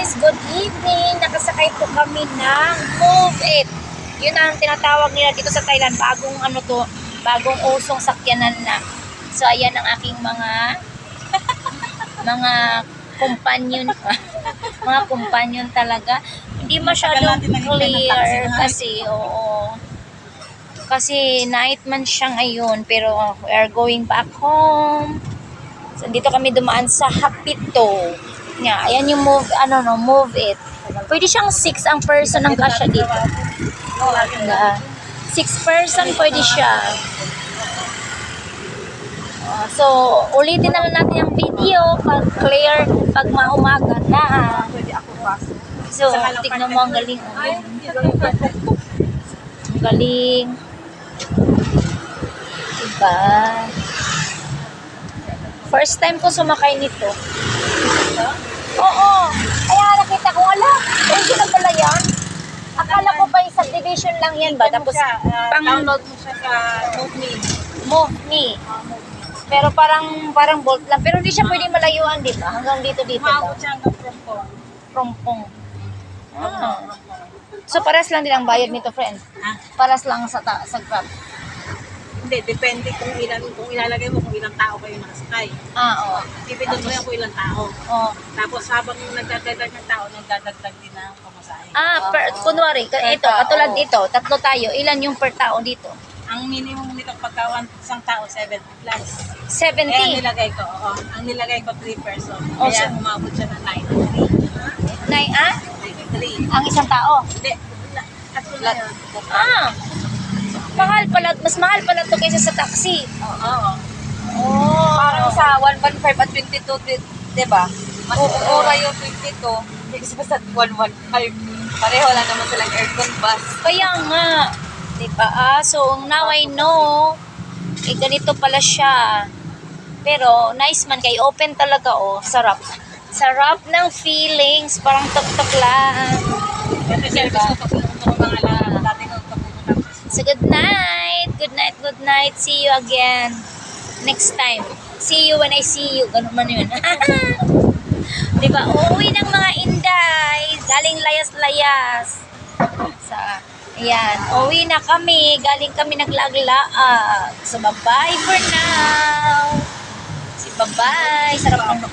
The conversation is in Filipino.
guys, good evening. Nakasakay po kami ng Move It. Yun ang tinatawag nila dito sa Thailand. Bagong usong sakyanan na. So ayan ang aking mga companion. Mga companion talaga. Hindi masyadong clear kasi kasi night man siya ngayon, pero we are going back home. So, dito kami dumaan sa Hapito. Yeah, ayan yung Move It. Pwede siyang 6 ang person ang kasya dito. 6 person pwede siya. So, ulitin naman natin yung video pag clear, pag maumaga na. So, tignan mo ang galing. Ang galing. Diba? First time ko sumakay nito. Oo. Kaya nakita ko, original pala yan. Akala ko pa yung subdivision lang yan ba? Tapos, download mo siya sa Move Me. Pero parang bolt lang. Pero hindi siya pwede malayuan, di ba? Hanggang dito. Maabot siya hanggang Prompong. So, paras lang din ang bayad nito, friend. Paras lang sa Grab. Hindi, depende kung ilalagay mo kung ilang tao kayo nakasakay. Oo. Pipindot mo yan kung ilang tao. Oo. Tapos habang nagdadagdag ng tao, nagdadagdag din ng pamasahe. Kunwari, katulad dito, 3 tayo. Ilan yung per tao dito? Ang minimum nito pagka isang tao, 70 plus. 70. Kaya nilagay ko, ang nilagay ko 3 person. Oh, Kaya so- umabot siya ng 93. 93. Ang isang tao. Hindi, tatlo na yun. Mas mahal pala to kaysa sa taxi. Oo. Oh. Parang sa 115 at 22, diba? Mas Oo. mura yung 22 kaysa sa 115. Pareho lang naman silang aircon bus. Kaya nga. Diba? So, now I know. Ganito pala siya. Pero, nice man kay open talaga, Sarap. Sarap ng feelings. Parang tok-tok lang. Ito service ko pag mga dati ko kapupunta. So, good night. Good night, good night. See you again. Next time. See you when I see you. Ganun man yun. Diba? Uuwi ng mga Inday. Galing layas-layas. Ayan. Uuwi na kami. Galing kami naglaglaag. So, bye-bye for now. Bye-bye. Sarap ng